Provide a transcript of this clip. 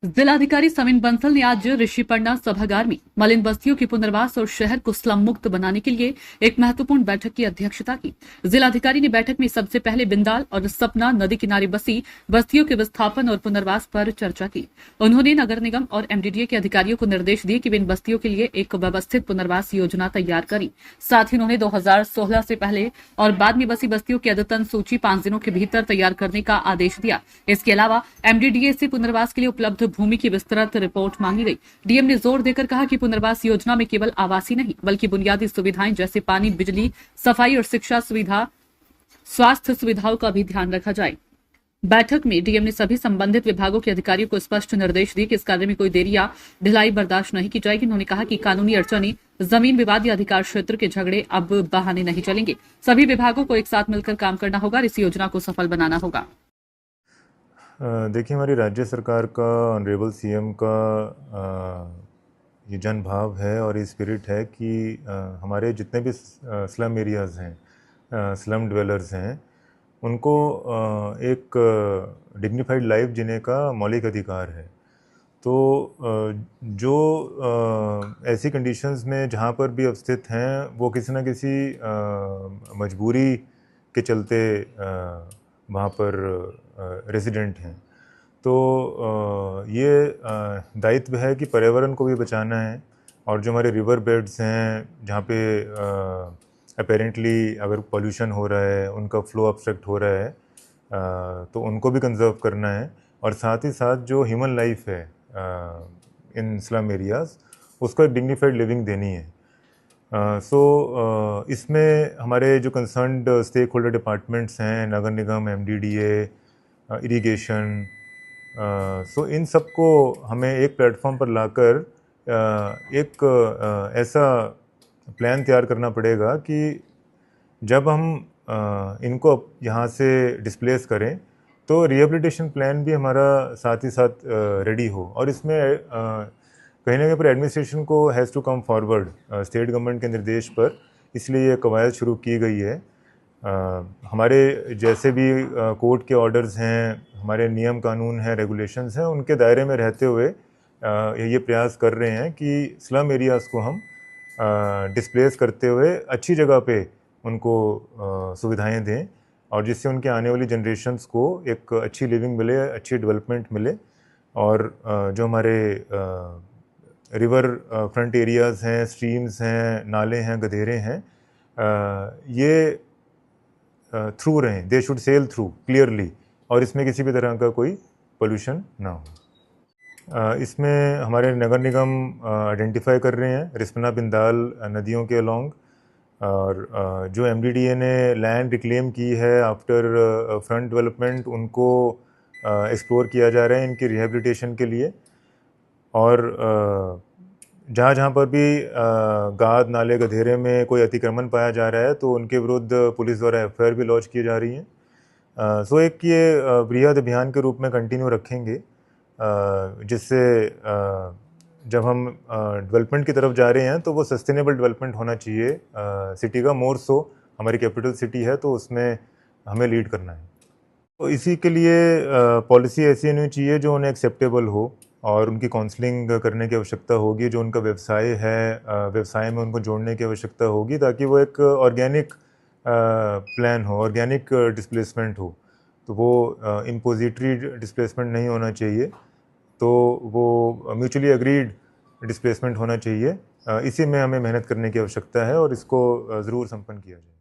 जिलाधिकारी सविन बंसल ने आज ऋषिपर्णा सभागार में मलिन बस्तियों के पुनर्वास और शहर को स्लम मुक्त बनाने के लिए एक महत्वपूर्ण बैठक की अध्यक्षता की। जिलाधिकारी ने बैठक में सबसे पहले बिंदाल और सपना नदी किनारे बसी बस्तियों के विस्थापन और पुनर्वास पर चर्चा की। उन्होंने नगर निगम और एमडीडीए के अधिकारियों को निर्देश दिए कि वे इन बस्तियों के लिए एक व्यवस्थित पुनर्वास योजना तैयार करें। साथ ही उन्होंने 2016 से पहले और बाद में बसी बस्तियों की अद्यतन सूची 5 दिनों के भीतर तैयार करने का आदेश दिया। इसके अलावा एमडीडीए से पुनर्वास के लिए उपलब्ध भूमि की विस्तृत रिपोर्ट मांगी गई। डीएम ने जोर देकर कहा कि पुनर्वास योजना में केवल आवासीय नहीं बल्कि बुनियादी सुविधाएं जैसे पानी, बिजली, सफाई और शिक्षा सुविधा, स्वास्थ्य सुविधाओं का भी ध्यान रखा जाए। बैठक में डीएम ने सभी संबंधित विभागों के अधिकारियों को स्पष्ट निर्देश दिए कि इस कार्य में कोई देरी या ढिलाई बर्दाश्त नहीं की जाएगी। उन्होंने कहा कि कानूनी अड़चनें, जमीन विवाद या अधिकार क्षेत्र के झगड़े अब बहाने नहीं चलेंगे। सभी विभागों को एक साथ मिलकर काम करना होगा और इस योजना को सफल बनाना होगा। देखिए, हमारी राज्य सरकार का, ऑनरेबल सीएम का ये जनभाव है और ये स्पिरिट है कि हमारे जितने भी स्लम एरियाज़ हैं, स्लम ड्वेलर्स हैं, उनको एक डिग्निफाइड लाइफ जीने का मौलिक अधिकार है। तो जो ऐसी कंडीशंस में जहाँ पर भी अवस्थित हैं, वो किसी न किसी मजबूरी के चलते वहाँ पर रेजिडेंट हैं। तो ये दायित्व है कि पर्यावरण को भी बचाना है और जो हमारे रिवर बेड्स हैं, जहाँ पे अपेरेंटली अगर पोल्यूशन हो रहा है, उनका फ्लो ऑब्स्ट्रक्ट हो रहा है, तो उनको भी कंजर्व करना है और साथ ही साथ जो ह्यूमन लाइफ है इन स्लम एरियाज़, उसको एक डिग्निफाइड लिविंग देनी है। इसमें हमारे जो कंसर्न्ड स्टेक होल्डर डिपार्टमेंट्स हैं, नगर निगम, एमडीडीए, इरिगेशन, इन सबको हमें एक प्लेटफॉर्म पर लाकर एक ऐसा प्लान तैयार करना पड़ेगा कि जब हम इनको यहाँ से डिस्प्लेस करें तो रिहेबिलिटेशन प्लान भी हमारा साथ ही साथ रेडी हो। और इसमें कहीं ना कहीं पर एडमिनिस्ट्रेशन को has to come forward state government के निर्देश पर, इसलिए ये कवायद शुरू की गई है। हमारे जैसे भी कोर्ट के ऑर्डर्स हैं, हमारे नियम कानून हैं, रेगुलेशंस हैं, उनके दायरे में रहते हुए ये प्रयास कर रहे हैं कि स्लम एरियाज़ को हम डिस्प्लेस करते हुए अच्छी जगह पे उनको सुविधाएं दें और जिससे उनके आने वाली जनरेशन्स को एक अच्छी लिविंग मिले, अच्छी डेवलपमेंट मिले। और जो हमारे रिवर फ्रंट एरियाज़ हैं, स्ट्रीम्स हैं, नाले हैं, गधेरे हैं, ये थ्रू रहें, they should sell through clearly, और इसमें किसी भी तरह का कोई पोल्यूशन ना हो। इसमें हमारे नगर निगम आइडेंटिफाई कर रहे हैं रिस्पना बिंदाल नदियों के अलोंग, और जो एमडीडीए ने लैंड रिक्लेम की है आफ्टर फ्रंट डेवलपमेंट, उनको एक्सप्लोर किया जा रहा है इनकी रिहेबिलिटेशन के लिए। और जहाँ जहाँ पर भी गाद, नाले, गधेरे में कोई अतिक्रमण पाया जा रहा है तो उनके विरुद्ध पुलिस द्वारा एफआईआर भी लॉन्च की जा रही है। एक ये बृहद अभियान के रूप में कंटिन्यू रखेंगे, जिससे जब हम डेवलपमेंट की तरफ जा रहे हैं तो वो सस्टेनेबल डेवलपमेंट होना चाहिए सिटी का, मोर सो हमारी कैपिटल सिटी है तो उसमें हमें लीड करना है। तो इसी के लिए पॉलिसी ऐसी होनी चाहिए जो उन्हें एक्सेप्टेबल हो और उनकी काउंसलिंग करने की आवश्यकता होगी। जो उनका व्यवसाय है, व्यवसाय में उनको जोड़ने की आवश्यकता होगी ताकि वो एक ऑर्गेनिक प्लान हो, ऑर्गेनिक डिस्प्लेसमेंट हो। तो वो इम्पोजिटरी डिस्प्लेसमेंट नहीं होना चाहिए, तो वो म्यूचुअली एग्रीड डिस्प्लेसमेंट होना चाहिए। इसी में हमें मेहनत करने की आवश्यकता है और इसको ज़रूर संपन्न किया जाए।